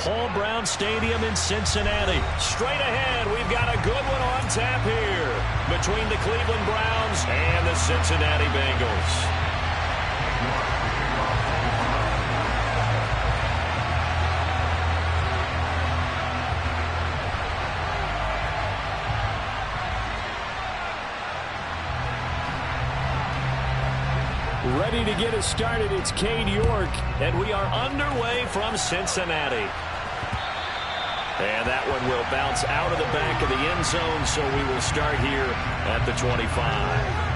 Paul Brown Stadium in Cincinnati. Straight ahead, we've got a good one on tap here between the Cleveland Browns and the Cincinnati Bengals. Ready to get us started, it's Cade York, and we are underway from Cincinnati. And that one will bounce out of the back of the end zone, so we will start here at the 25.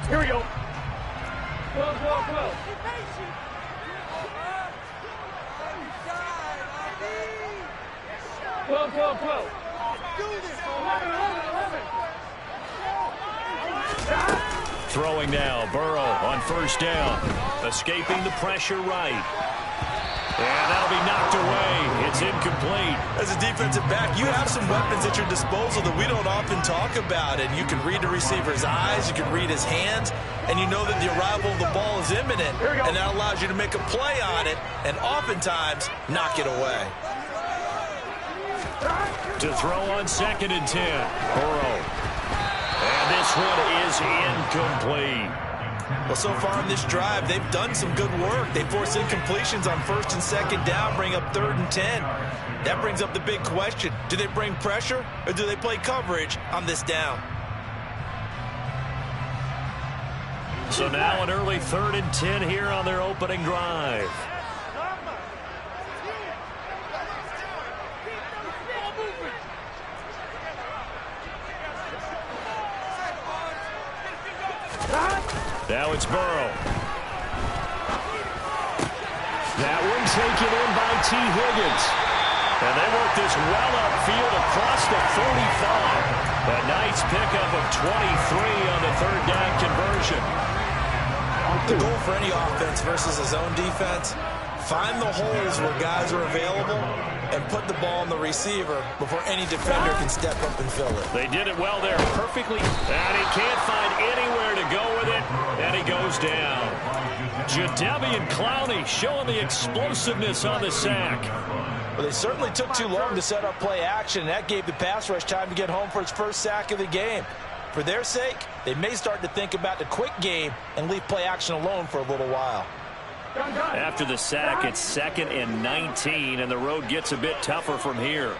Here we go. 12. 12. Throwing now, Burrow on first down. Escaping the pressure right. And that'll be knocked away. It's incomplete. As a defensive back, you have some weapons at your disposal that we don't often talk about. And you can read the receiver's eyes, you can read his hands, and you know that the arrival of the ball is imminent. And that allows you to make a play on it and oftentimes knock it away. To throw on 2nd and 10. Burrow. And this one is incomplete. Well, so far in this drive, they've done some good work. They force incompletions on 1st and 2nd down, bring up 3rd and 10. That brings up the big question. Do they bring pressure or do they play coverage on this down? So now an early 3rd and 10 here on their opening drive. Now it's Burrow. That one taken in by T. Higgins. And they work this well upfield across the 45. A nice pickup of 23 on the 3rd down conversion. The goal for any offense versus a zone defense, find the holes where guys are available and put the ball on the receiver before any defender can step up and fill it. They did it well there, perfectly. And he can't find anywhere to go with it, and he goes down. Jadeveon Clowney showing the explosiveness on the sack. Well, they certainly took too long to set up play action, and that gave the pass rush time to get home for its first sack of the game. For their sake, they may start to think about the quick game and leave play action alone for a little while. After the sack, it's 2nd and 19, and the road gets a bit tougher from here.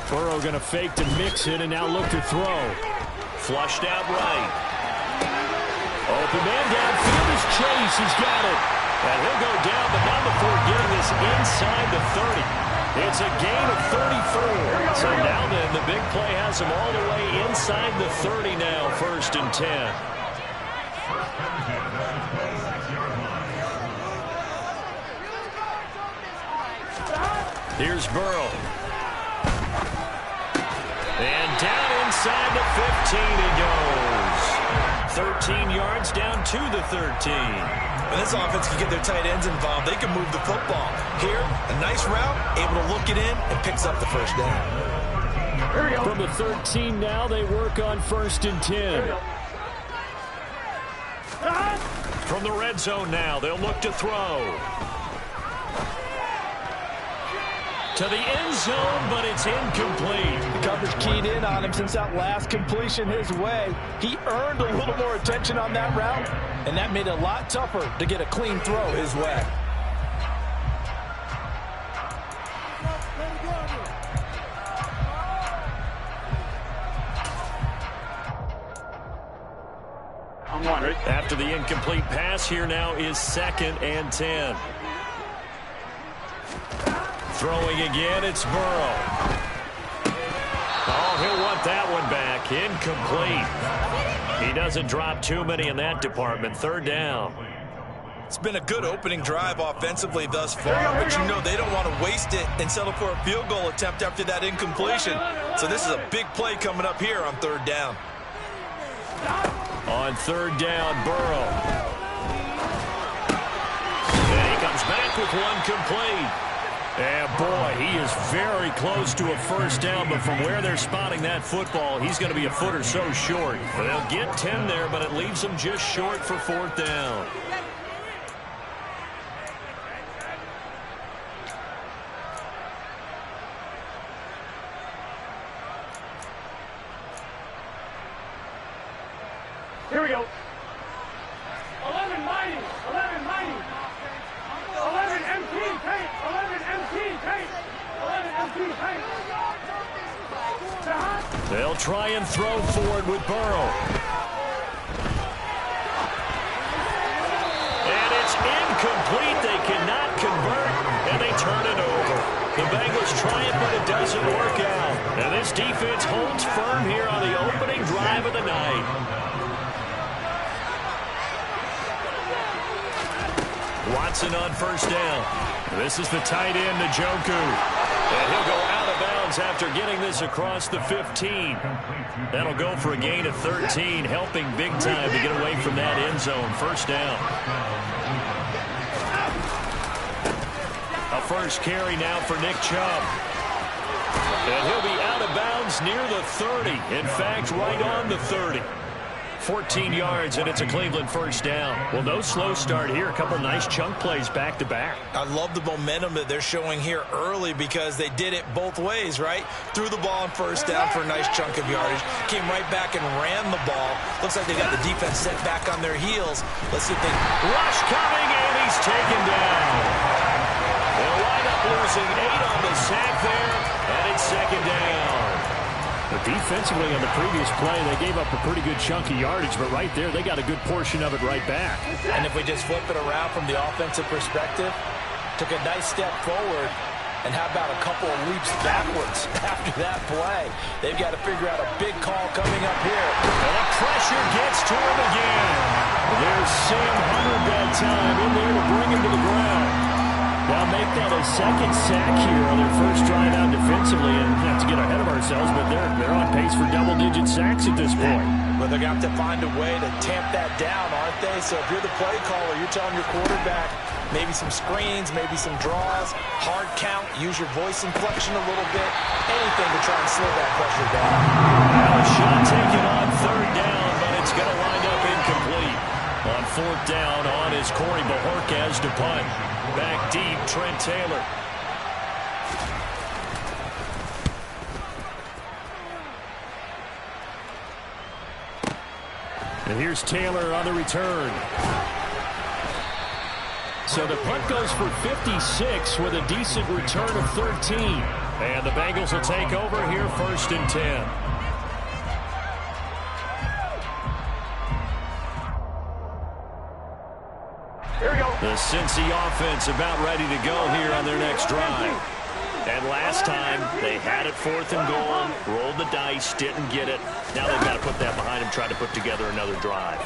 Burrow going to fake to mix it and now look to throw. Flushed out right. Open man downfield is Chase. He's got it. And he'll go down, but not before getting this inside the 30. It's a gain of 34. So now then, the big play has him all the way inside the 30 now, 1st and 10. Here's Burrow. And down inside the 15 he goes. 13 yards down to the 13. When this offense can get their tight ends involved, they can move the football. Here, a nice route, able to look it in, and picks up the first down. From the 13 now, they work on 1st and 10. From the red zone now, they'll look to throw. To the end zone, but it's incomplete. The coverage keyed in on him since that last completion his way. He earned a little more attention on that route, and that made it a lot tougher to get a clean throw his way. After the incomplete pass, here now is 2nd and 10. Throwing again, it's Burrow. Oh, he'll want that one back. Incomplete. He doesn't drop too many in that department. 3rd down. It's been a good opening drive offensively thus far, but you know they don't want to waste it and settle for a field goal attempt after that incompletion. So this is a big play coming up here on 3rd down. On 3rd down, Burrow. And he comes back with one complete. And boy, he is very close to a 1st down, but from where they're spotting that football, he's going to be a foot or so short. They'll get 10 there, but it leaves them just short for 4th down. Here we go. 11 mighty. 11 mighty. 11 MT paint. 11 MT paint. 11 MT paint. They'll try and throw forward with Burrow. And it's incomplete. They cannot convert, and they turn it over. The Bengals try it, but it doesn't work out. And this defense holds firm here on the opening drive of the night. Watson on 1st down. This is the tight end, Njoku. And he'll go out of bounds after getting this across the 15. That'll go for a gain of 13, helping big time to get away from that end zone. 1st down. A 1st carry now for Nick Chubb. And he'll be out of bounds near the 30. In fact, right on the 30. 14 yards, and it's a Cleveland 1st down. Well, no slow start here. A couple nice chunk plays back-to-back. I love the momentum that they're showing here early because they did it both ways, right? Threw the ball on 1st down for a nice chunk of yardage. Came right back and ran the ball. Looks like they got the defense set back on their heels. Let's see if they... Rush coming, and he's taken down. They'll wind up losing 8 on the sack there, and it's 2nd down. But defensively on the previous play, they gave up a pretty good chunk of yardage, but right there, they got a good portion of it right back. And if we just flip it around from the offensive perspective, took a nice step forward, and how about a couple of leaps backwards after that play? They've got to figure out a big call coming up here. And the pressure gets to him again. There's Sam Hubbard that time in there to bring him to the ground. Now make that a 2nd sack here on their 1st drive out defensively, and not to get ahead of ourselves, but they're on pace for double-digit sacks at this point. Well, they're going to have to find a way to tamp that down, aren't they? So if you're the play caller, you're telling your quarterback maybe some screens, maybe some draws, hard count, use your voice inflection a little bit, anything to try and slow that pressure down. Now a shot taken on 3rd down, but it's going to wind up incomplete. On 4th down, on is Corey Bojorquez to punt. Back deep, Trent Taylor. And here's Taylor on the return. So the punt goes for 56 with a decent return of 13. And the Bengals will take over here 1st and 10. Here we go. The Cincy offense about ready to go here on their next drive. And last time, they had it 4th and goal, rolled the dice, didn't get it. Now they've got to put that behind them, try to put together another drive.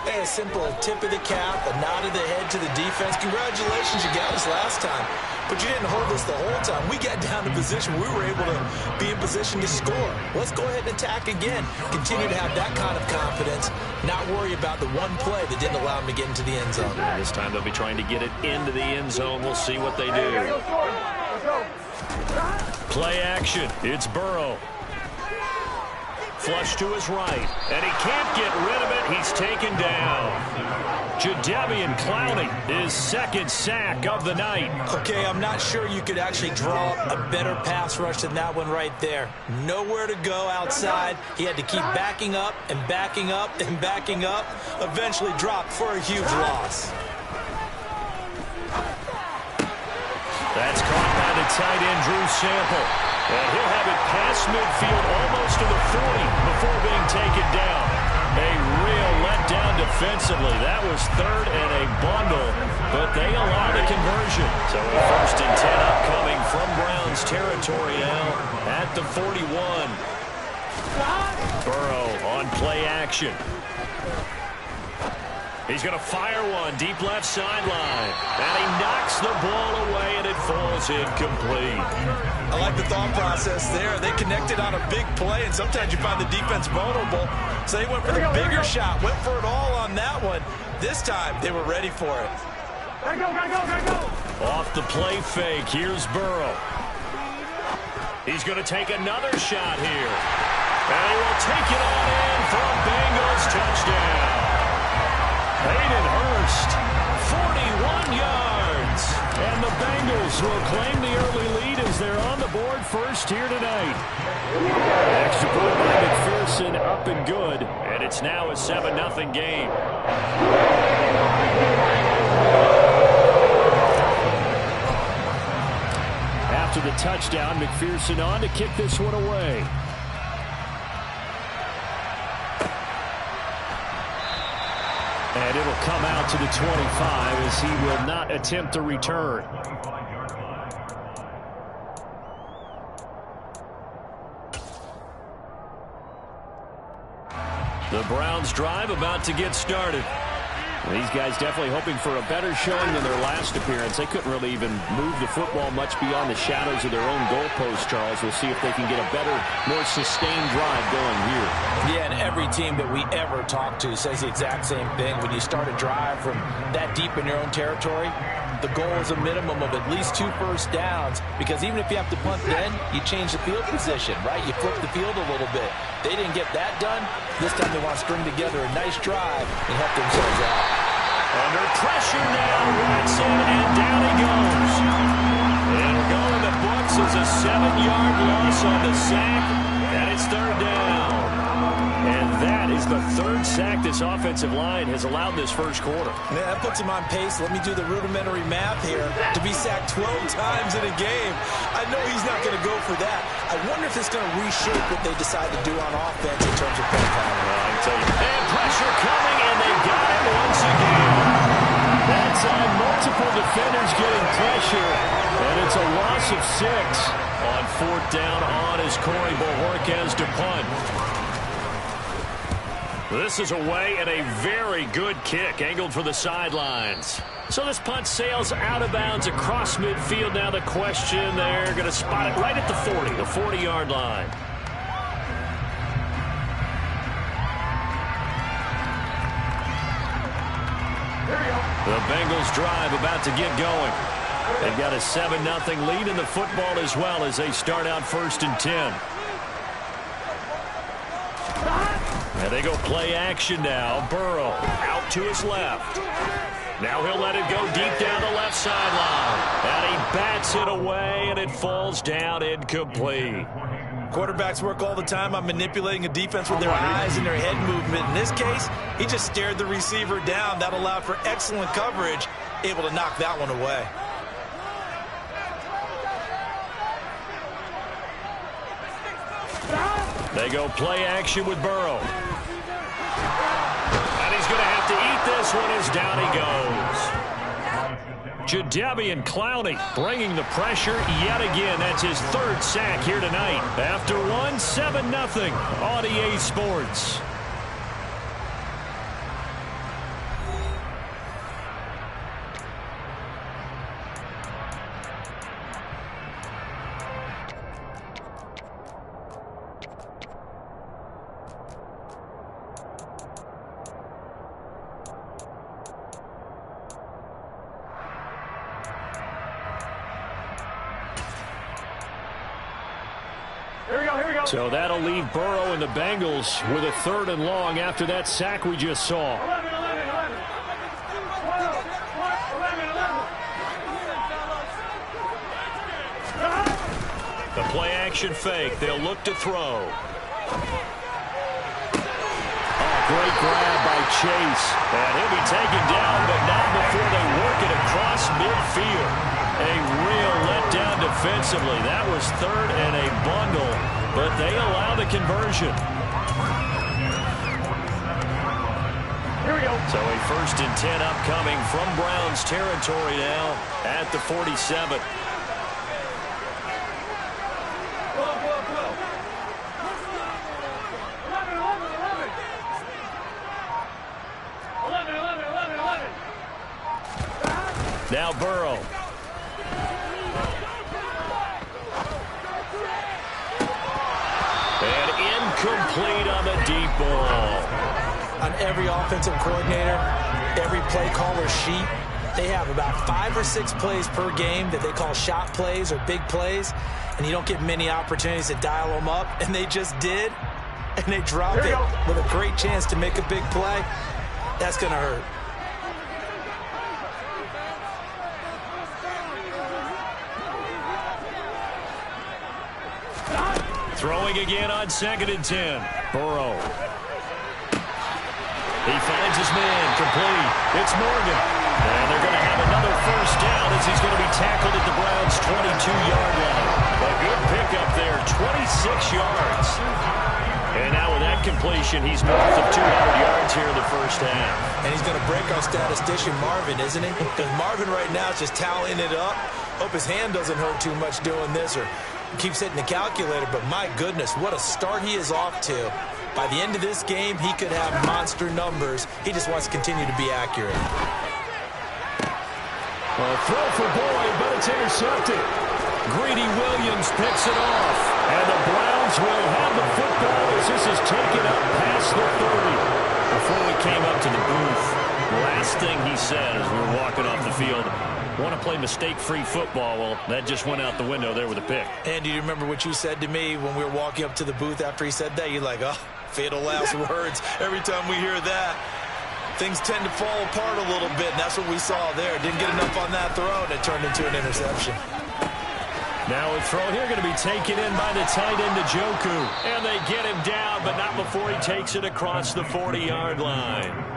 Hey, a simple tip of the cap, a nod of the head to the defense. Congratulations, you got us last time. But you didn't hold us the whole time. We got down to position. We were able to be in position to score. Let's go ahead and attack again. Continue to have that kind of confidence. Not worry about the one play that didn't allow them to get into the end zone. And this time they'll be trying to get it into the end zone. We'll see what they do. Play action. It's Burrow. Flush to his right. And he can't get rid of it. He's taken down. Jadeveon Clowney, his 2nd sack of the night. Okay, I'm not sure you could actually draw a better pass rush than that one right there. Nowhere to go outside. He had to keep backing up and backing up and backing up. Eventually dropped for a huge loss. That's caught by the tight end, Drew Sample. And he'll have it past midfield, almost to the 40, before being taken down. A real letdown defensively. That was 3rd and a bundle, but they allowed a conversion. So a 1st and 10 upcoming from Browns territory now at the 41. Burrow on play action. He's going to fire one deep left sideline. And he knocks the ball away, and it falls incomplete. I like the thought process there. They connected on a big play, and sometimes you find the defense vulnerable. So they went for the bigger shot, went for it all on that one. This time, they were ready for it. Gotta go. Off the play fake, here's Burrow. He's going to take another shot here. And he will take it on in for a Bengals touchdown. Hayden Hurst, 41 yards. And the Bengals will claim the early lead as they're on the board first here tonight. Extra point by McPherson, up and good. And it's now a 7-0 game. After the touchdown, McPherson on to kick this one away. And it'll come out to the 25 as he will not attempt to return. The Browns drive about to get started. These guys definitely hoping for a better showing than their last appearance. They couldn't really even move the football much beyond the shadows of their own goalpost, Charles. We'll see if they can get a better, more sustained drive going here. Yeah, and every team that we ever talk to says the exact same thing. When you start a drive from that deep in your own territory, the goal is a minimum of at least 2 first downs, because even if you have to punt then, you change the field position, right? You flip the field a little bit. They didn't get that done. This time they want to string together a nice drive and help themselves out. Under pressure now, Watson, and down he goes. It'll go in the books as a 7-yard loss on the sack, and it's third down. And that is the third sack this offensive line has allowed this first quarter. Man, that puts him on pace. Let me do the rudimentary math here. To be sacked 12 times in a game, I know he's not going to go for that. I wonder if it's going to reshape what they decide to do on offense in terms of play calling. Well, I can tell you. And pressure coming, and they got him once again. That time, multiple defenders getting pressure, and it's a loss of 6. On fourth down on is Corey Bojorquez to punt. This is away and a very good kick, angled for the sidelines. So this punt sails out of bounds across midfield. Now the question, they're going to spot it right at the 40, the 40-yard line. The Bengals drive about to get going. They've got a 7-0 lead in the football as well as they start out 1st and 10. And they go play action now. Burrow out to his left. Now he'll let it go deep down the left sideline. And he bats it away, and it falls down incomplete. Quarterbacks work all the time on manipulating a defense with their eyes and their head movement. In this case, he just stared the receiver down. That allowed for excellent coverage, able to knock that one away. They go play action with Burrow. And he's going to have to eat this one as down he goes. Jadeveon Clowney bringing the pressure yet again. That's his 3rd sack here tonight. After one, 7-0 on EA Sports. So that'll leave Burrow and the Bengals with a 3rd and long after that sack we just saw. 11. The play action fake. They'll look to throw. Great grab by Chase. And he'll be taken down, but not before they work it across midfield. A real letdown defensively. That was 3rd and a bundle, but they allow the conversion. Here we go. So a 1st and 10 upcoming from Browns territory now at the 47. Now Burrow. And incomplete on the deep ball. On every offensive coordinator, every play caller sheet, they have about 5 or 6 plays per game that they call shot plays or big plays, and you don't get many opportunities to dial them up, and they just did, and they dropped it with a great chance to make a big play. That's going to hurt. Throwing again on 2nd and 10. Burrow. He finds his man, complete. It's Morgan. And they're going to have another first down as he's going to be tackled at the Browns' 22-yard line. A good pickup there, 26 yards. And now with that completion, he's north of 200 yards here in the first half. And he's going to break our statistician Marvin, isn't he? Because Marvin right now is just tallying it up. Hope his hand doesn't hurt too much doing this or keeps hitting the calculator, but my goodness, what a start he is off to. By the end of this game, he could have monster numbers. He just wants to continue to be accurate. A throw for Boyd, but it's intercepted. Greedy Williams picks it off. And the Browns will have the football as this is taken up past the 30. Before we came up to the booth, the last thing he said as we were walking off the field, want to play mistake-free football. Well, that just went out the window there with a pick. And do you remember what you said to me when we were walking up to the booth after he said that? You're like, oh, fatal last words. Every time we hear that, things tend to fall apart a little bit, and that's what we saw there. Didn't get enough on that throw, and it turned into an interception. Now a throw here going to be taken in by the tight end, Njoku. And they get him down, but not before he takes it across the 40-yard line.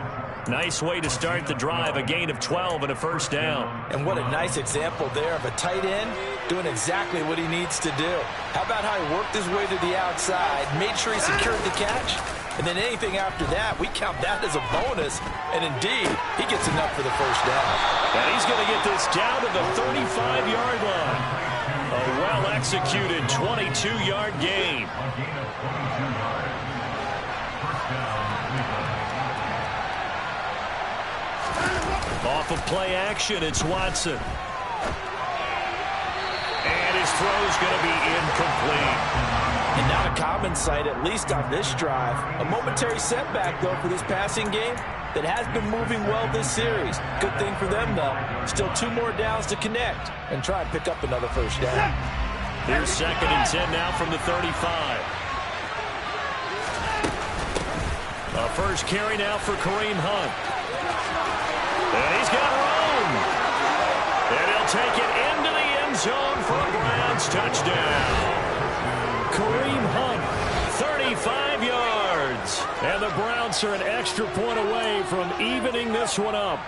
Nice way to start the drive, a gain of 12 and a first down. And what a nice example there of a tight end doing exactly what he needs to do. How about how he worked his way to the outside, made sure he secured the catch, and then anything after that, we count that as a bonus. And indeed, he gets enough for the first down. And he's going to get this down to the 35-yard line. A well-executed 22-yard gain. Off of play action, it's Watson. And his throw's going to be incomplete. And not a common sight, at least on this drive. A momentary setback, though, for this passing game that has been moving well this series. Good thing for them, though. Still 2 more downs to connect and try and pick up another first down. Here's 2nd and 10 now from the 35. A first carry now for Kareem Hunt. And he's got room. And he'll take it into the end zone for a Browns touchdown. Kareem Hunt, 35 yards. And the Browns are an extra point away from evening this one up.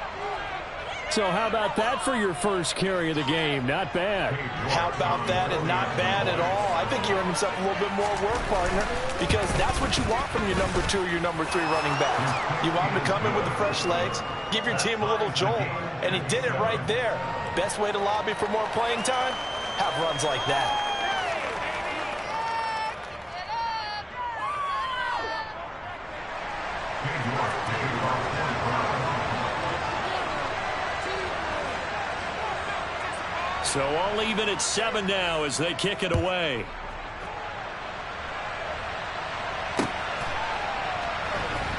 So how about that for your first carry of the game? Not bad. How about that, and not bad at all. I think he earned himself a little bit more work, partner, because that's what you want from your number 2 or your number 3 running backs. You want him to come in with the fresh legs, give your team a little jolt, and he did it right there. Best way to lobby for more playing time? Have runs like that. So all even at 7 now as they kick it away.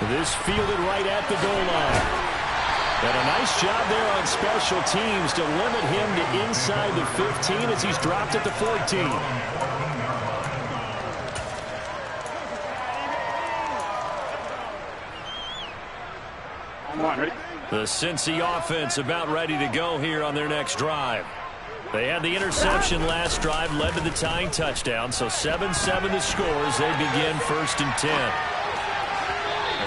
This fielded right at the goal line. And a nice job there on special teams to limit him to inside the 15 as he's dropped at the 14. Come on, ready? The Cincy offense about ready to go here on their next drive. They had the interception last drive, led to the tying touchdown, so 7-7 the score as they begin 1st and 10.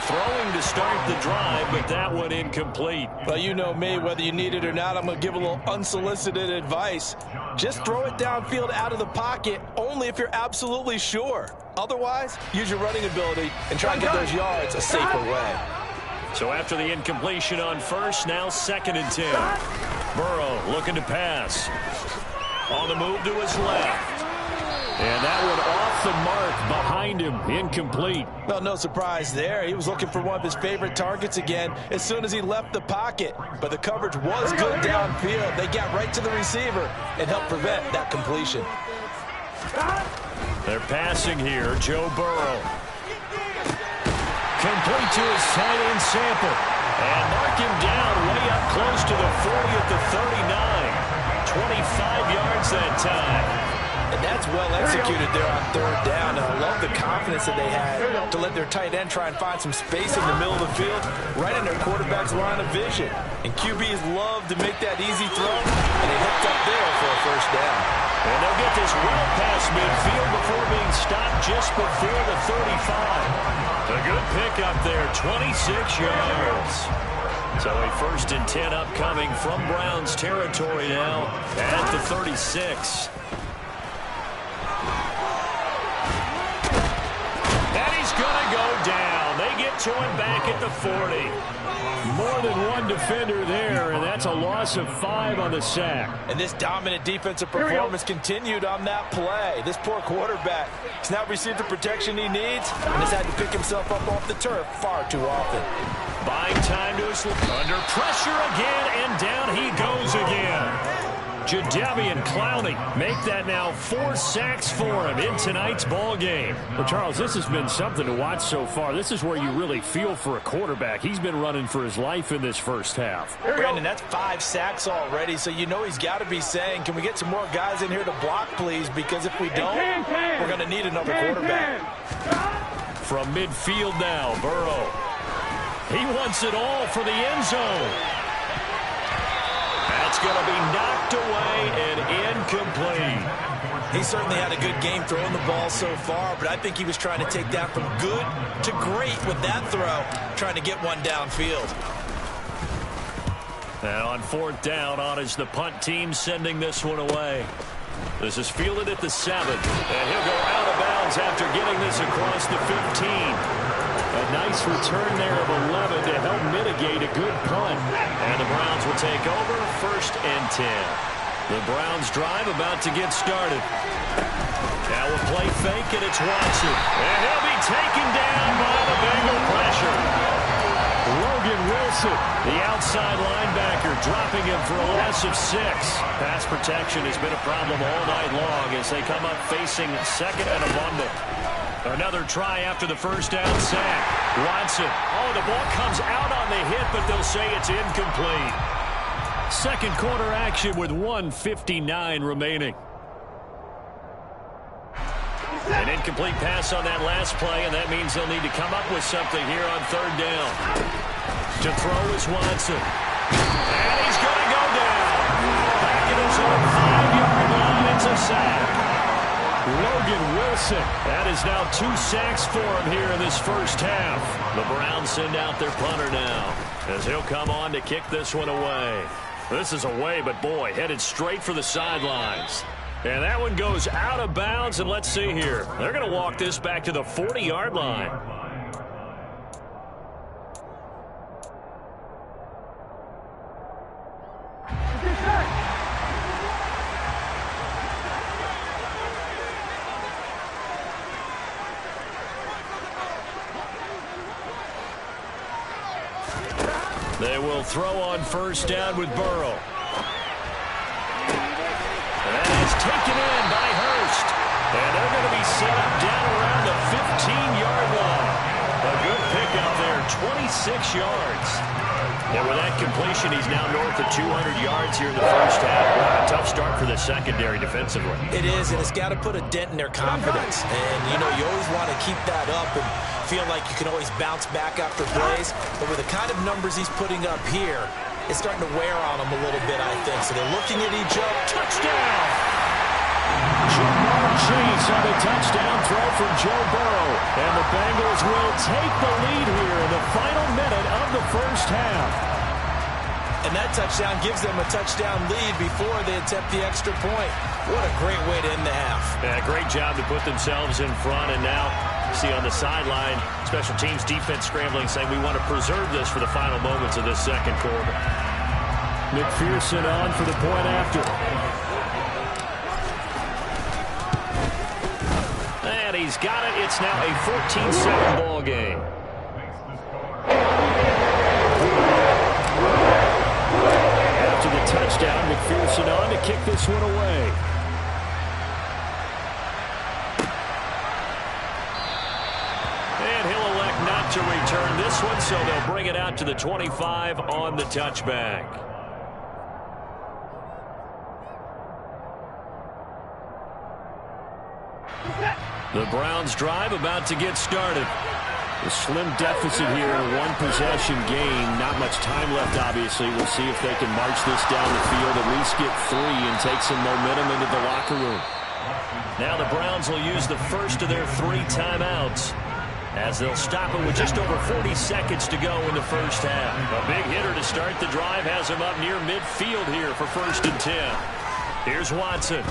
Throwing to start the drive, but that one incomplete. Well, you know me, whether you need it or not, I'm going to give a little unsolicited advice. Just throw it downfield out of the pocket, only if you're absolutely sure. Otherwise, use your running ability and try and get those yards a safer way. So after the incompletion on first, now 2nd and 10. Burrow looking to pass. On the move to his left. And that one off the mark behind him, incomplete. Well, no surprise there. He was looking for one of his favorite targets again as soon as he left the pocket. But the coverage was good downfield. They got right to the receiver and helped prevent that completion. They're passing here. Joe Burrow. Complete to his tight end Sample. And mark him down way up close to the 40 at the 39. 25 yards that time. And that's well executed there on third down. And I love the confidence that they had to let their tight end try and find some space in the middle of the field, right in their quarterback's line of vision. And QBs love to make that easy throw, and they hooked up there for a first down. And they'll get this well past midfield before being stopped just before the 35. A good pickup there, 26 yards. So a 1st and 10 upcoming from Browns territory now at the 36. And he's going to go down. They get to him back at the 40. More than one defender there, and that's a loss of 5 on the sack. And this dominant defensive performance continued on that play. This poor quarterback has not received the protection he needs and has had to pick himself up off the turf far too often. Buying time to his under pressure again, and down he goes again. Jadeveon Clowney make that now 4 sacks for him in tonight's ball game. Well, Charles, this has been something to watch so far. This is where you really feel for a quarterback. He's been running for his life in this first half. Brandon, that's 5 sacks already, so you know he's got to be saying, can we get some more guys in here to block, please? Because if we don't, we're going to need another quarterback. From midfield now, Burrow. He wants it all for the end zone. That's going to be knocked away and incomplete. He certainly had a good game throwing the ball so far, but I think he was trying to take that from good to great with that throw, trying to get one downfield. And on 4th down, on is the punt team sending this one away. This is fielded at the 7. And he'll go out of bounds after getting this across the 15. A nice return there of 11 to help mitigate a good punt. And the Browns will take over 1st and 10. The Browns drive about to get started. Now we'll play fake, and it's Watson. And he'll be taken down by the Bengal pressure. Logan Wilson, the outside linebacker, dropping him for a loss of 6. Pass protection has been a problem all night long as they come up facing 2nd and abundant. Another try after the first down sack. Watson. Oh, the ball comes out on the hit, but they'll say it's incomplete. Second quarter action with 1:59 remaining. An incomplete pass on that last play, and that means they'll need to come up with something here on 3rd down. To throw is Watson. And he's going to go down. Back at his own 5-yard line, it's a sack. Logan Wilson. That is now 2 sacks for him here in this first half. The Browns send out their punter now as he'll come on to kick this one away. This is away, but boy, headed straight for the sidelines. And that one goes out of bounds, and let's see here. They're going to walk this back to the 40-yard line. They will throw on 1st down with Burrow. That is taken in by Hurst. And they're going to be set up down around the 15-yard line. A good pickup there, 26 yards. And with that completion, he's now north of 200 yards here in the first half. A tough start for the secondary defensively. It is, and it's got to put a dent in their confidence. And, you know, you always want to keep that up and feel like you can always bounce back after plays. But with the kind of numbers he's putting up here, it's starting to wear on them a little bit, I think. So they're looking at each other. Touchdown! Jamar Chase on the touchdown throw for Joe Burrow. And the Bengals will take the lead here in the final minute of the first half. And that touchdown gives them a touchdown lead before they attempt the extra point. What a great way to end the half. Yeah, great job to put themselves in front. And now, see on the sideline, special teams defense scrambling, saying we want to preserve this for the final moments of this second quarter. McPherson on for the point after. he's got it. It's now a 14-7 ball game. After the touchdown, McPherson on to kick this one away. And he'll elect not to return this one, so they'll bring it out to the 25 on the touchback. The Browns drive about to get started. A slim deficit here in a one-possession game. Not much time left, obviously. We'll see if they can march this down the field, at least get 3 and take some momentum into the locker room. Now the Browns will use the first of their 3 timeouts, as they'll stop it with just over 40 seconds to go in the first half. A big hitter to start the drive has him up near midfield here for 1st and 10. Here's Watson.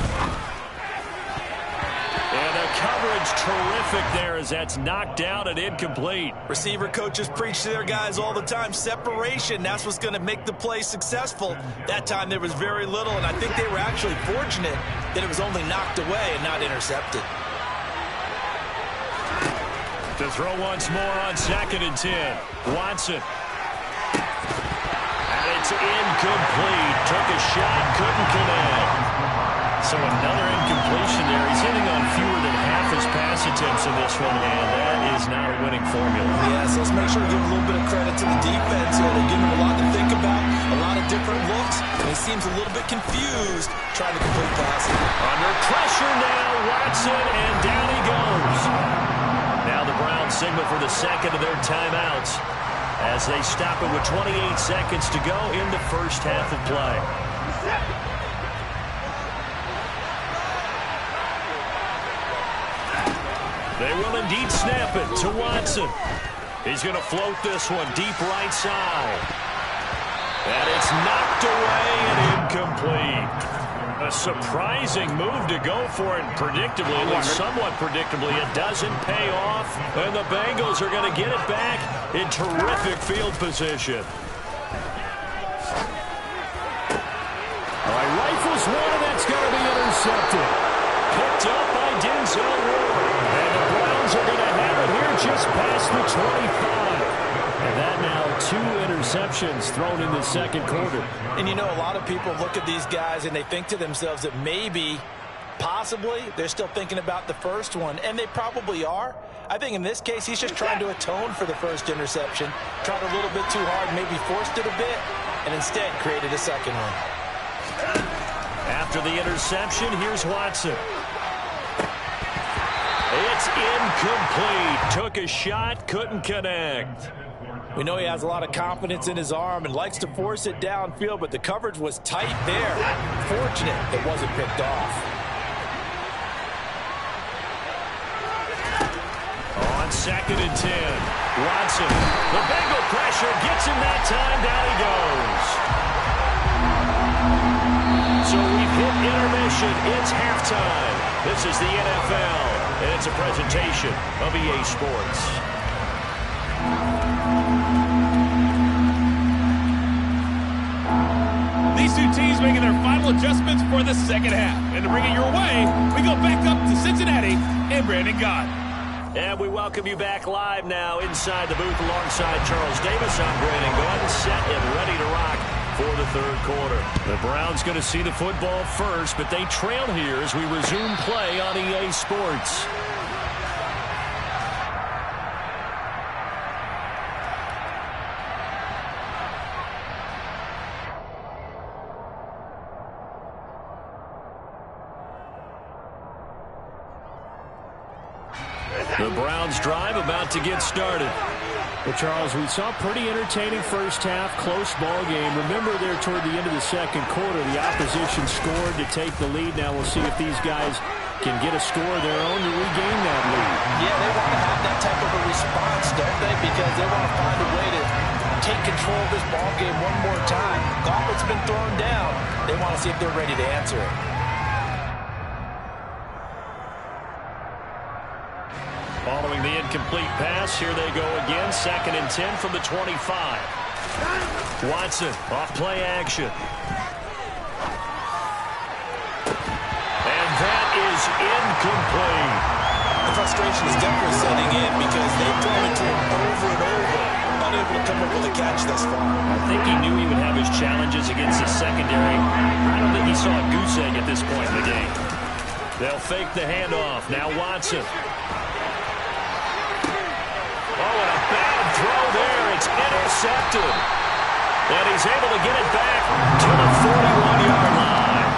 And the coverage terrific there as that's knocked down and incomplete. Receiver coaches preach to their guys all the time. Separation, that's what's going to make the play successful. That time there was very little, and I think they were actually fortunate that it was only knocked away and not intercepted. To throw once more on 2nd and 10. Watson. And it's incomplete. Took a shot, couldn't connect. So another incompletion there. He's hitting on fewer than half his pass attempts in this one, and that is not a winning formula. Yes, let's make sure to give a little bit of credit to the defense here. They give him a lot to think about, a lot of different looks, and he seems a little bit confused trying to complete passes. Under pressure now, Watson, and down he goes. Now the Browns signal for the second of their timeouts as they stop it with 28 seconds to go in the first half of play. They will indeed snap it to Watson. He's going to float this one deep right side. And it's knocked away and incomplete. A surprising move to go for it predictably, at least somewhat predictably. It doesn't pay off, and the Bengals are going to get it back in terrific field position. All right, rifles one, and that's going to be intercepted. Picked up by Denzel Ward. And the Browns are going to have it here just past the 25. And that now 2 interceptions thrown in the second quarter. And you know, a lot of people look at these guys and they think to themselves that maybe, possibly, they're still thinking about the first one. And they probably are. I think in this case, he's just trying to atone for the first interception. Tried a little bit too hard, maybe forced it a bit, and instead created a second one. After the interception, here's Watson. It's incomplete. Took a shot, couldn't connect. We know he has a lot of confidence in his arm and likes to force it downfield, but the coverage was tight there. Fortunate it wasn't picked off. On 2nd and 10, Watson. The Bengal pressure gets him that time. Down he goes. So we've hit intermission. It's halftime. This is the NFL, and it's a presentation of EA Sports. These two teams making their final adjustments for the second half. And to bring it your way, we go back up to Cincinnati and Brandon Gott. And we welcome you back live now inside the booth alongside Charles Davis. I'm Brandon Gott, set and ready to rock for the third quarter. The Browns going to see the football first, but they trail here as we resume play on EA Sports. The Browns drive about to get started. Well, Charles, we saw a pretty entertaining first half, close ball game. Remember there toward the end of the second quarter, the opposition scored to take the lead. Now we'll see if these guys can get a score of their own to regain that lead. Yeah, they want to have that type of a response, don't they? Because they want to find a way to take control of this ball game one more time. Gauntlet's been thrown down. They want to see if they're ready to answer it. Following the incomplete pass, here they go again. 2nd and 10 from the 25. Watson off play action. And that is incomplete. frustration is definitely setting in because they've thrown it to him over and over, unable to come up with a catch thus far. I think he knew he would have his challenges against the secondary. I don't think he saw a goose egg at this point in the game. They'll fake the handoff. Now Watson. Oh, and a bad throw there. It's intercepted. And he's able to get it back to the 41-yard line.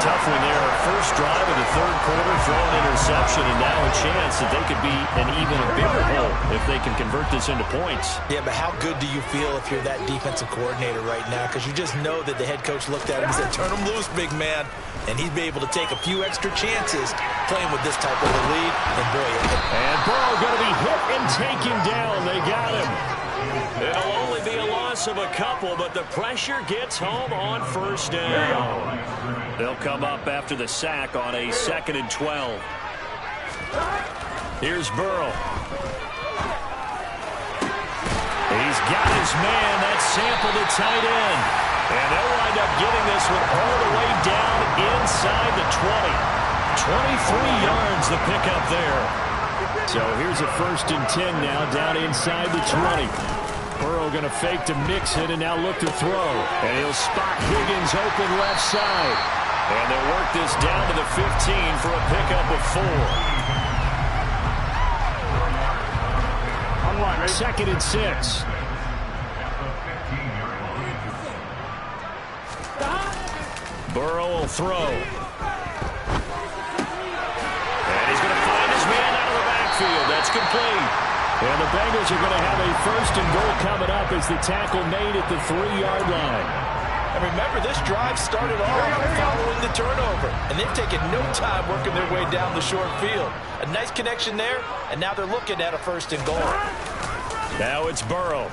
Tough one there. First drive of the third quarter, throw an interception, and now a chance that they could be an even bigger hole if they can convert this into points. Yeah, but how good do you feel if you're that defensive coordinator right now? Because you just know that the head coach looked at him and said, turn him loose, big man. And he'd be able to take a few extra chances playing with this type of a lead. And boy, and Burrow going to be hit and taken down. They got him. It'll only be a loss of a couple, but the pressure gets home on first down. They'll come up after the sack on a 2nd and 12. Here's Burrow. He's got his man. That's Sample to tight end. And they'll wind up getting this one all the way down inside the 20. 23 yards the pickup there. So here's a 1st and 10 now down inside the 20. Burrow going to fake to mix it and now look to throw. And he'll spot Higgins open left side. And they'll work this down to the 15 for a pickup of 4. 2nd and 6. Burrow will throw. And he's going to find his man out of the backfield. That's complete. And the Bengals are going to have a 1st and goal coming up as the tackle made at the 3-yard line. And remember, this drive started off following the turnover. And they've taken no time working their way down the short field. A nice connection there, and now they're looking at a 1st and goal. Now it's Burrow.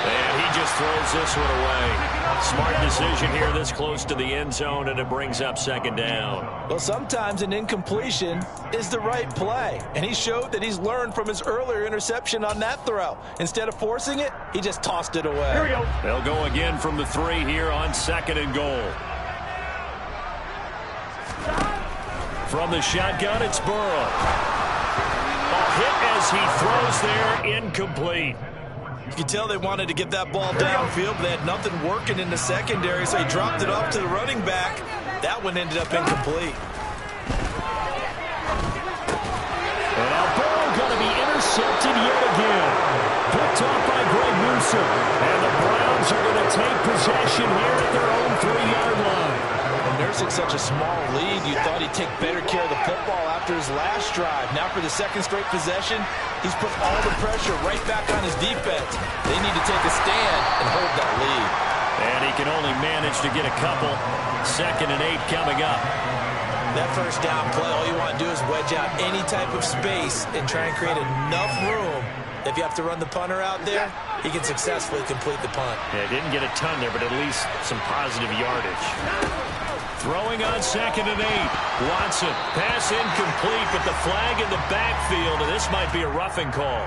And he just throws this one away. Smart decision here this close to the end zone, and it brings up 2nd down. Well, sometimes an incompletion is the right play, and he showed that he's learned from his earlier interception on that throw. Instead of forcing it, he just tossed it away. Here we go. They'll go again from the 3 here on 2nd and goal. From the shotgun, it's Burrow. A hit as he throws there, incomplete. You can tell they wanted to get that ball downfield, but they had nothing working in the secondary, so he dropped it off to the running back. That one ended up incomplete. And now Burrow going to be intercepted yet again. Picked off by Greg Newsome. And the Browns are going to take possession here at their own 3-yard line. And nursing such a small lead, you thought he'd take better care of the football after his last drive. Now for the 2nd straight possession, he's put all the pressure right back on his defense. They need to take a stand and hold that lead. And he can only manage to get a couple. 2nd and 8 coming up. That 1st down play, all you want to do is wedge out any type of space and try and create enough room. If you have to run the punter out there, he can successfully complete the punt. Yeah, didn't get a ton there, but at least some positive yardage. Throwing on 2nd and 8. Watson. Pass incomplete, but the flag in the backfield, and this might be a roughing call.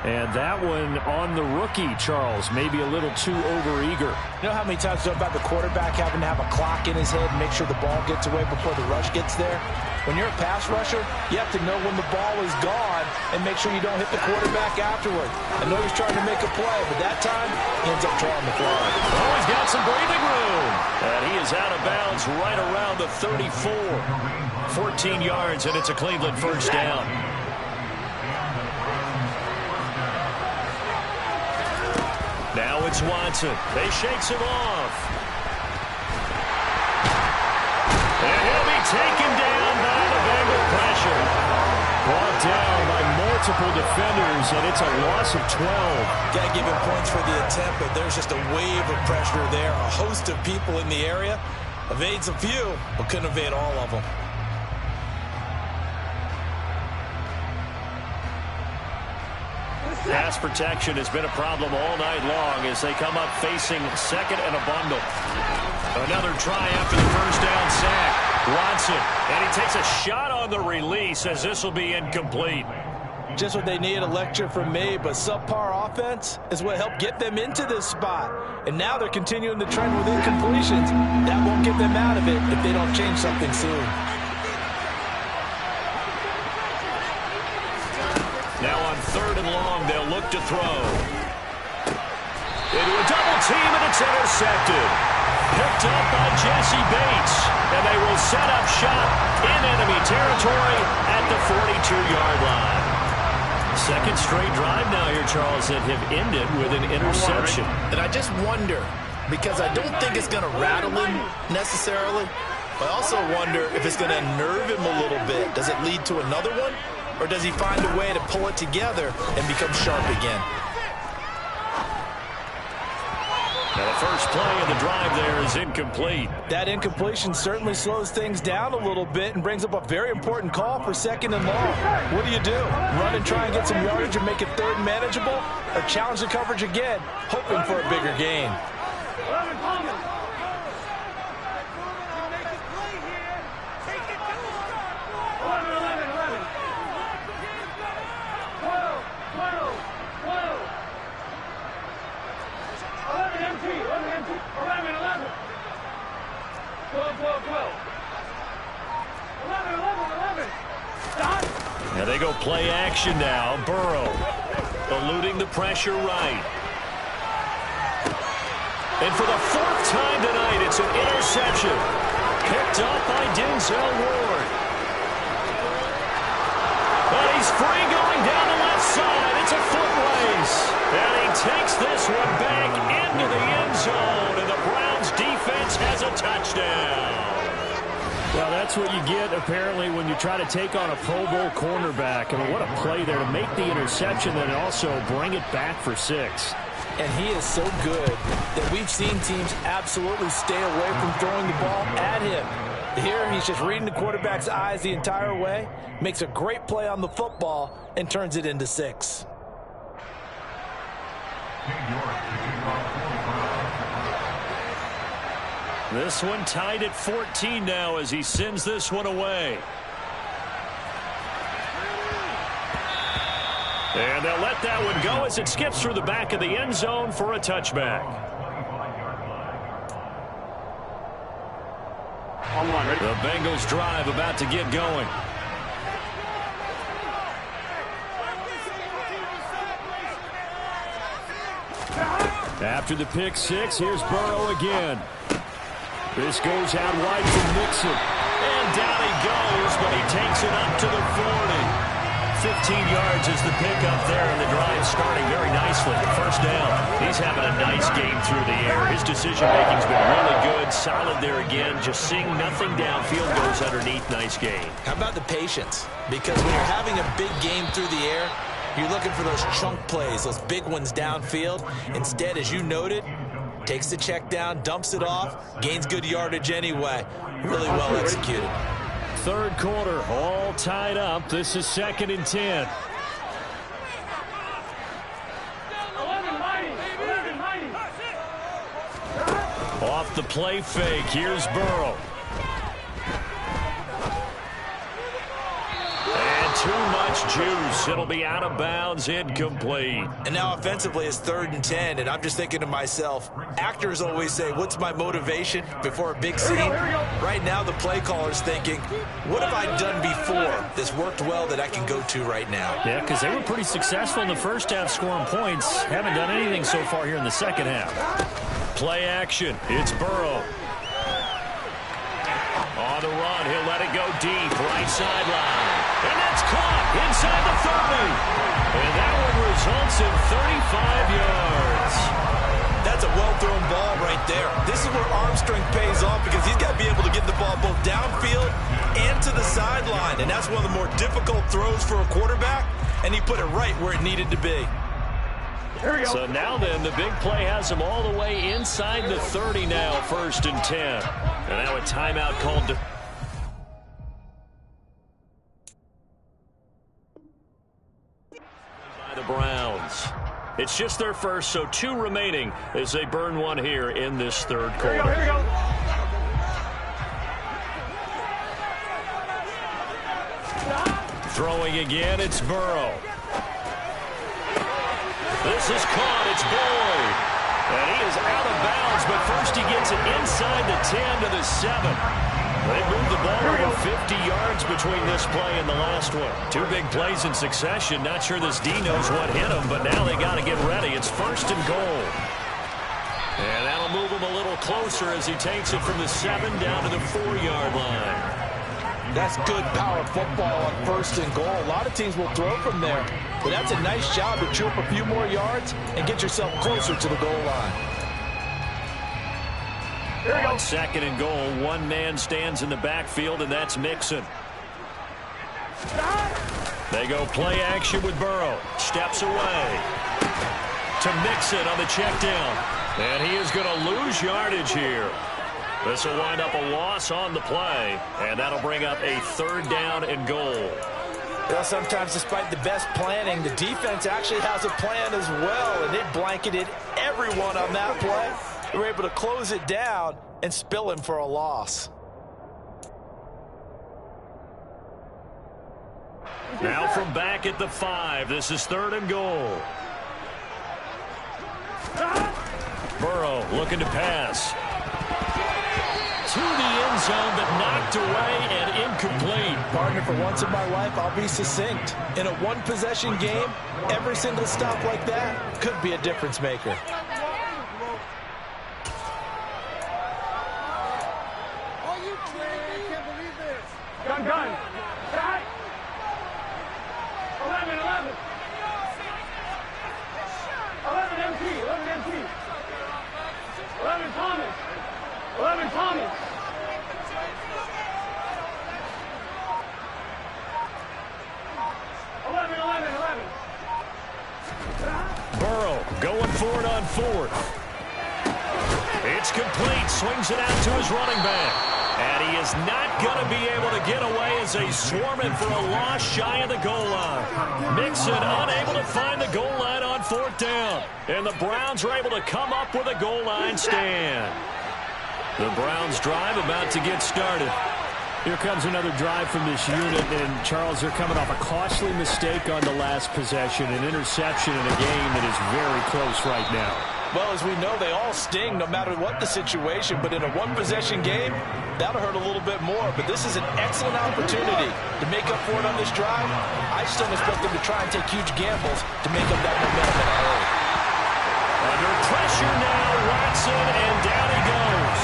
And that one on the rookie, Charles, maybe a little too overeager. You know how many times we talk about the quarterback having to have a clock in his head and make sure the ball gets away before the rush gets there? When you're a pass rusher, you have to know when the ball is gone and make sure you don't hit the quarterback afterward. I know he's trying to make a play, but that time, he ends up drawing the flag. Oh, he's got some breathing room. And he is out of bounds right around the 34. 14 yards, and it's a Cleveland 1st down. Now it's Watson. They shakes him off. And he'll be taken down by the Bengal pressure. Brought down by multiple defenders, and it's a loss of 12. Got to give him points for the attempt, but there's just a wave of pressure there. A host of people in the area. Evades a few, but couldn't evade all of them. Pass protection has been a problem all night long as they come up facing 2nd and a bundle. Another try after the 1st down sack. Watson, and he takes a shot on the release as this will be incomplete. Just what they need, a lecture from me, but subpar offense is what helped get them into this spot. And now they're continuing the trend with incompletions. That won't get them out of it if they don't change something soon. Now on 3rd and long, they'll look to throw. Into a double team, and it's intercepted. Picked up by Jesse Bates. And they will set up shop in enemy territory at the 42-yard line. Second straight drive now here, Charles, that have ended with an interception. And I just wonder, because I don't think it's going to rattle him necessarily, but I also wonder if it's going to unnerve him a little bit. Does it lead to another one? Or does he find a way to pull it together and become sharp again? Now the first play of the drive there is incomplete. That incompletion certainly slows things down a little bit and brings up a very important call for 2nd and long. What do you do? Run and try and get some yardage and make it 3rd manageable? Or challenge the coverage again, hoping for a bigger gain? 11. Stop. Now they go play action now. Burrow eluding the pressure right. And for the 4th time tonight, it's an interception. Picked up by Denzel Ward. And he's free going down the left side. It's a foot race. And he takes this one back into the end zone. And the Browns defense has a touchdown. Well, that's what you get, apparently, when you try to take on a Pro Bowl cornerback. I mean, what a play there to make the interception and also bring it back for 6. And he is so good that we've seen teams absolutely stay away from throwing the ball at him. Here, he's just reading the quarterback's eyes the entire way, makes a great play on the football, and turns it into 6. This one tied at 14 now as he sends this one away. And they'll let that one go as it skips through the back of the end zone for a touchback. The Bengals drive about to get going. After the pick 6, here's Burrow again. This goes out wide for Mixon. And down he goes, but he takes it up to the 40. 15 yards is the pickup there, and the drive starting very nicely. First down. He's having a nice game through the air. His decision-making's been really good. Solid there again. Just seeing nothing downfield, goes underneath. Nice game. How about the patience? Because when you're having a big game through the air, you're looking for those chunk plays, those big ones downfield. Instead, as you noted, takes the check down, dumps it off, gains good yardage anyway. Really well executed. 3rd quarter, all tied up. This is 2nd and 10. 11 mighty. Off the play fake, here's Burrow. And too much juice. It'll be out of bounds, incomplete. And now offensively it's 3rd and 10, and I'm just thinking to myself, actors always say, what's my motivation before a big scene? Right now the play caller's thinking, what have I done before that's worked well that I can go to right now? Yeah, because they were pretty successful in the first half scoring points. Haven't done anything so far here in the second half. Play action. It's Burrow. On the run, he'll let it go deep, right sideline. And that's caught inside the 30. And that one results in 35 yards. That's a well-thrown ball right there. This is where arm strength pays off because he's got to be able to get the ball both downfield and to the sideline. And that's one of the more difficult throws for a quarterback, and he put it right where it needed to be. So now then, the big play has him all the way inside the 30 now, 1st and 10. And now a timeout called to... by the Browns. It's just their first, so 2 remaining as they burn one here in this 3rd quarter. Here we go. Throwing again, it's Burrow. This is caught. It's Boyd. And he is out of bounds, but first he gets it inside the 10 to the 7. They moved the ball over 50 yards between this play and the last one. Two big plays in succession. Not sure this D knows what hit him, but now they got to get ready. It's first and goal. And that'll move him a little closer as he takes it from the 7 down to the 4-yard line. That's good power football on first and goal. A lot of teams will throw from there, but that's a nice job to chew up a few more yards and get yourself closer to the goal line. On second and goal, one man stands in the backfield, and that's Mixon. They go play action with Burrow. Steps away to Mixon on the check down. And he is going to lose yardage here. This will wind up a loss on the play, and that'll bring up a 3rd down and goal. Well, sometimes despite the best planning, the defense actually has a plan as well, and they blanketed everyone on that play. They were able to close it down and spill him for a loss. Now from back at the 5, this is 3rd and goal. Burrow looking to pass. To the end zone, but knocked away and incomplete. Partner, for once in my life, I'll be succinct. In a one-possession game, every single stop like that could be a difference maker. Gun. Shot. 11. 11 MT. 11 Thomas. 11 Thomas. Burrow going for it on 4th. It's complete. Swings it out to his running back. And he is not going to be able to get away as they swarm him for a loss shy of the goal line. Mixon unable to find the goal line on 4th down. And the Browns are able to come up with a goal line stand. The Browns drive about to get started. Here comes another drive from this unit, and Charles, they're coming off a costly mistake on the last possession, an interception in a game that is very close right now. Well, as we know, they all sting no matter what the situation, but in a one-possession game, that'll hurt a little bit more. But this is an excellent opportunity to make up for it on this drive. I just don't expect them to try and take huge gambles to make up that momentum in a hurry. Under pressure now, Watson, and down he goes.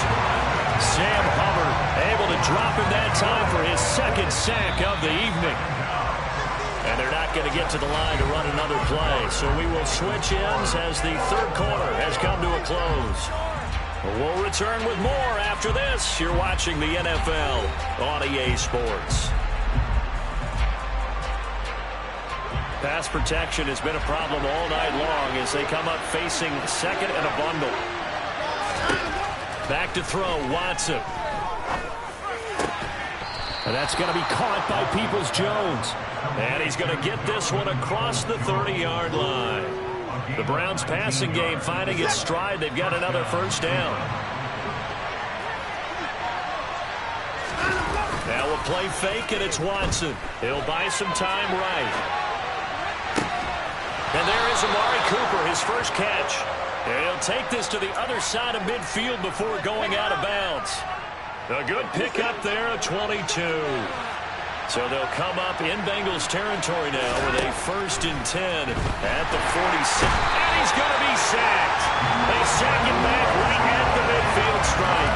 Sam Hubbard able to drop him that time for his 2nd sack of the evening. And they're not going to get to the line to run another play. So we will switch ends as the 3rd quarter has come to a close. We'll return with more after this. You're watching the NFL on EA Sports. Pass protection has been a problem all night long as they come up facing 2nd and a bundle. Back to throw, Watson. And that's going to be caught by Peoples-Jones. And he's going to get this one across the 30-yard line. The Browns passing game finding its stride. They've got another 1st down. Now a play fake, and it's Watson. He'll buy some time right. And there is Amari Cooper, his first catch. And he'll take this to the other side of midfield before going out of bounds. A good pickup there at 22. So they'll come up in Bengals territory now with a 1st and 10 at the 46. And he's going to be sacked. They sack him back right at the midfield stripe.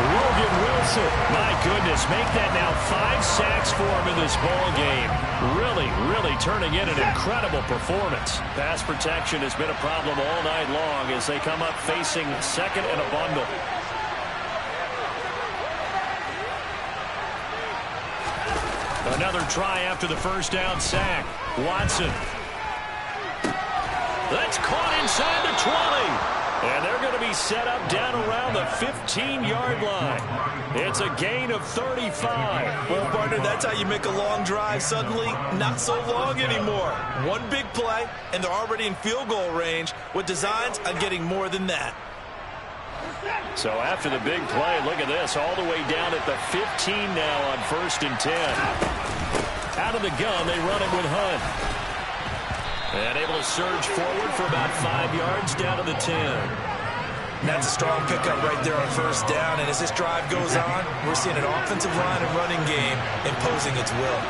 Logan Wilson, my goodness, make that now 5 sacks for him in this ball game. Really turning in an incredible performance. Pass protection has been a problem all night long as they come up facing 2nd and a bundle. Another try after the 1st down sack. Watson. That's caught inside the 20. And they're going to be set up down around the 15-yard line. It's a gain of 35. Well, partner, that's how you make a long drive suddenly not so long anymore. One big play, and they're already in field goal range with designs on getting more than that. So after the big play, look at this, all the way down at the 15 now on 1st and 10. Out of the gun, they run it with Hunt. And able to surge forward for about 5 yards down to the 10. That's a strong pickup right there on first down. And as this drive goes on, we're seeing an offensive line and running game imposing its will.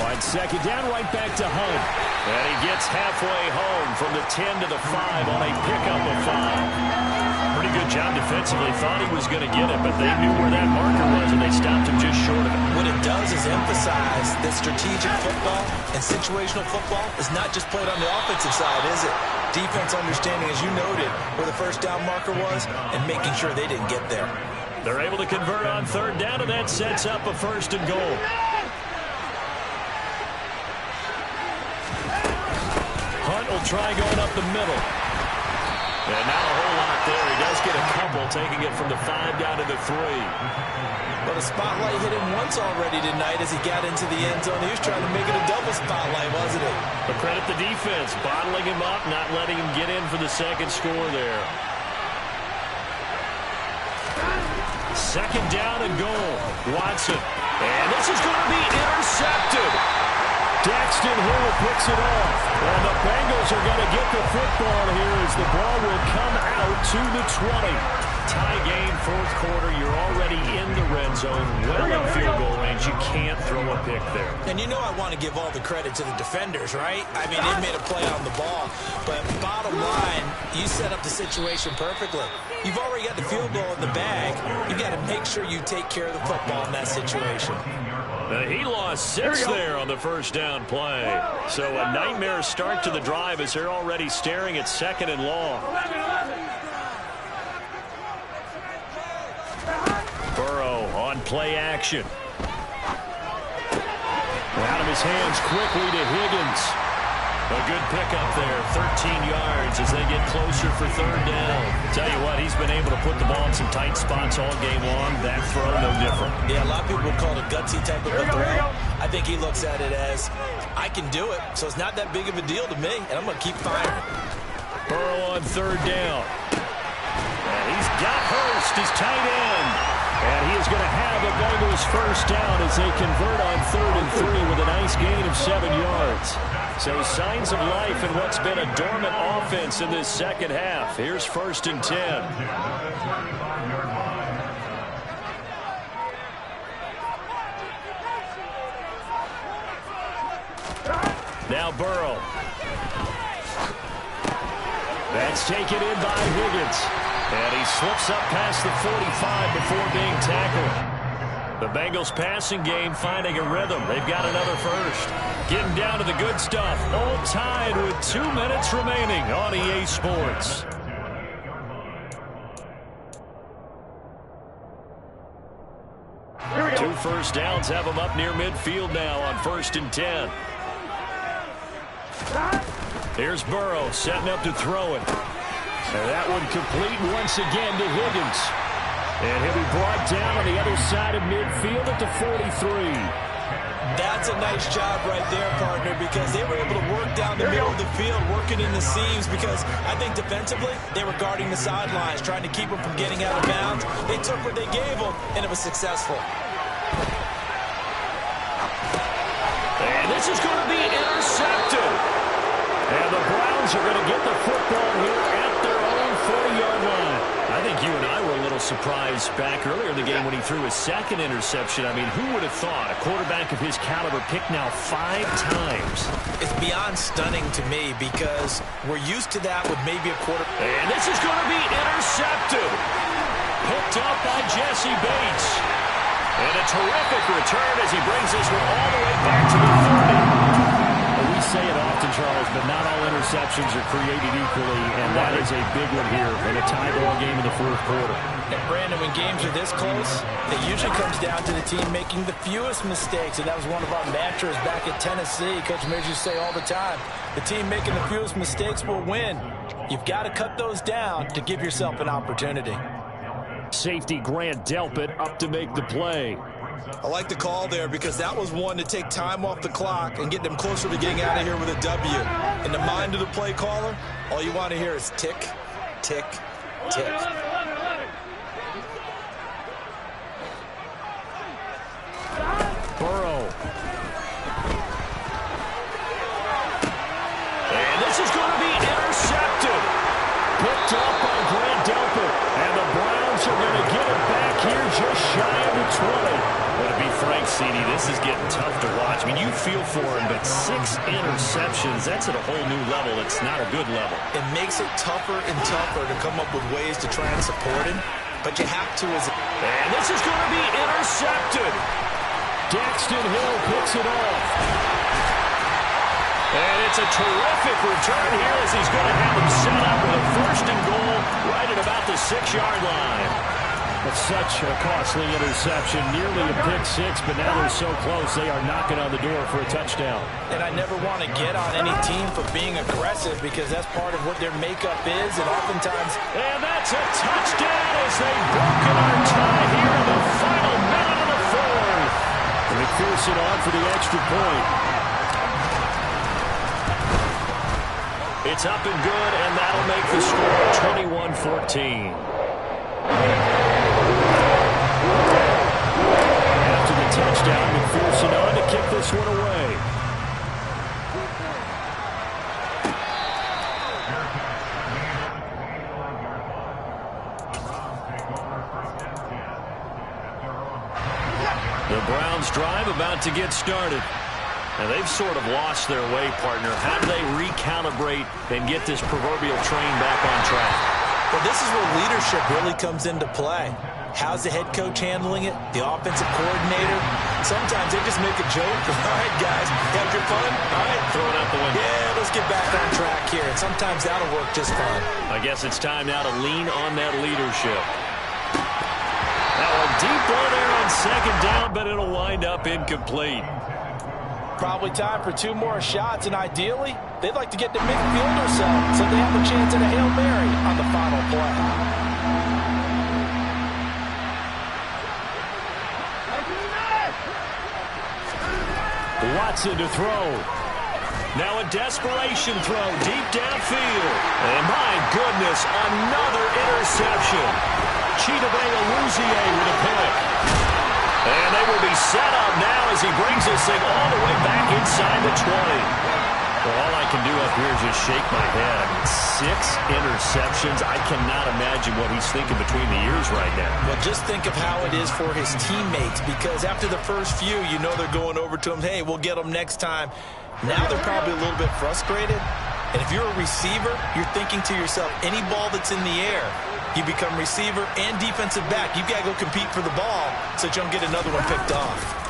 On second down, right back to Hunt. And he gets halfway home from the 10 to the 5 on a pickup of 5. Pretty good job defensively. Thought he was going to get it, but they knew where that marker was, and they stopped him just short of it. What it does is emphasize that strategic football and situational football is not just played on the offensive side, is it? Defense understanding, as you noted, where the first down marker was and making sure they didn't get there. They're able to convert on third down, and that sets up a 1st and goal. Hunt will try going up the middle. And not a whole lot there. He does get a couple, taking it from the 5 down to the 3. But a spotlight hit him once already tonight as he got into the end zone. He was trying to make it a double spotlight, wasn't it? But credit the defense, bottling him up, not letting him get in for the second score there. 2nd down and goal. Watson. And this is going to be intercepted. Daxton Hill picks it off. And the Bengals are going to get the football here as the ball will come out to the 20. Tie game, 4th quarter. You're already in the red zone, well in field goal range. You can't throw a pick there. And you know I want to give all the credit to the defenders, right? I mean, they made a play on the ball. But bottom line, you set up the situation perfectly. You've already got the field goal in the bag. You got to make sure you take care of the football in that situation. He lost 6 there on the first down play. So a nightmare start to the drive as they're already staring at 2nd and long. Burrow on play action. Out of his hands quickly to Higgins. A good pickup there, 13 yards as they get closer for 3rd down. Tell you what, he's been able to put the ball in some tight spots all game long. That throw, no different. Yeah, a lot of people would call it a gutsy type of a throw. I think he looks at it as, I can do it, so it's not that big of a deal to me, and I'm going to keep firing. Burrow on 3rd down. And he's got Hurst, his tight end. And he is going to have a Bengals 1st down as they convert on 3rd and 3 with a nice gain of 7 yards. So signs of life in what's been a dormant offense in this second half. Here's 1st and 10. Now Burrow. That's taken in by Higgins. And he slips up past the 45 before being tackled. The Bengals passing game finding a rhythm. They've got another 1st. Getting down to the good stuff. All tied with 2 minutes remaining on EA Sports. Two 1st downs have them up near midfield now on 1st and 10. Here's Burrow setting up to throw it. And that one complete once again to Higgins. And he'll be brought down on the other side of midfield at the 43. That's a nice job right there, partner, because they were able to work down the middle of the field, working in the seams, because I think defensively they were guarding the sidelines, trying to keep them from getting out of bounds. They took what they gave them, and it was successful. And this is going to be intercepted. And the Browns are going to get the football here at their own 40-yard line. I think you and I were a little surprised back earlier in the game when he threw his 2nd interception. I mean, who would have thought a quarterback of his caliber picked now 5 times? It's beyond stunning to me because we're used to that with maybe a quarter. And this is going to be intercepted. Picked up by Jesse Bates. And a terrific return as he brings this one all the way back to the 30. We say it often, Charles, but not all interceptions are created equally, and that is a big one here in a tie ball game in the 4th quarter. And Brandon, when games are this close, it usually comes down to the team making the fewest mistakes, and that was one of our mantras back at Tennessee. Coach Mears used to say all the time, the team making the fewest mistakes will win. You've got to cut those down to give yourself an opportunity. Safety Grant Delpit up to make the play. I like the call there because that was one to take time off the clock and get them closer to getting out of here with a W. In the mind of the play caller, all you want to hear is tick, tick, tick. Burrow. mean, you feel for him, but 6 interceptions, that's at a whole new level. It's not a good level. It makes it tougher and tougher to come up with ways to try and support him, but you have to. And this is going to be intercepted. Daxton Hill picks it off. And it's a terrific return here as he's going to have him set up with a 1st and goal right at about the 6-yard line. It's such a costly interception, nearly a pick 6, but now they're so close they are knocking on the door for a touchdown. And I never want to get on any team for being aggressive because that's part of what their makeup is, and oftentimes... And that's a touchdown as they've broken our tie here in the final minute of the 4th. And McPherson on for the extra point. It's up and good, and that'll make the score 21-14. After the touchdown, McPherson on to kick this one away. The Browns drive about to get started. And they've sort of lost their way, partner. How do they recalibrate and get this proverbial train back on track? Well, this is where leadership really comes into play. How's the head coach handling it? The offensive coordinator? Sometimes they just make a joke. All right, guys, have your fun? All right, throw it out the window. Yeah, let's get back on track here. And sometimes that'll work just fine. I guess it's time now to lean on that leadership. Now a deep ball there on 2nd down, but it'll wind up incomplete. Probably time for 2 more shots, and ideally, they'd like to get to midfield or so they have a chance at a Hail Mary on the final play. Watson to throw. Now a desperation throw deep downfield. And my goodness, another interception. Chidobe Awuzie with a pick. And they will be set up now as he brings this thing all the way back inside the 20. Well, all I can do up here is just shake my head. I mean, 6 interceptions. I cannot imagine what he's thinking between the ears right now. Well, just think of how it is for his teammates, because after the first few, you know they're going over to him, hey, we'll get them next time. Now they're probably a little bit frustrated. And if you're a receiver, you're thinking to yourself, any ball that's in the air, you become receiver and defensive back. You've got to go compete for the ball so that you don't get another one picked off.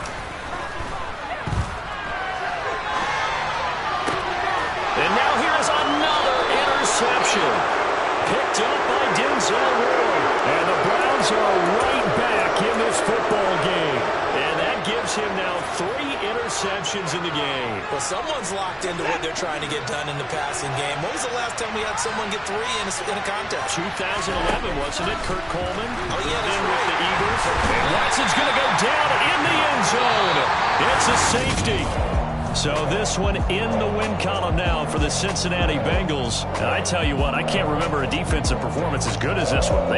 And now here's another interception. Picked up by Denzel Ward. And the Browns are right back in this football game. And that gives him now 3 interceptions in the game. Well, someone's locked into what they're trying to get done in the passing game. When was the last time we had someone get 3 in a contest? 2011, wasn't it? Kurt Coleman. Oh, yeah, that's with right. the Eagles. And Watson's going to go down in the end zone. It's a safety. So this one in the win column now for the Cincinnati Bengals. And I tell you what, I can't remember a defensive performance as good as this one.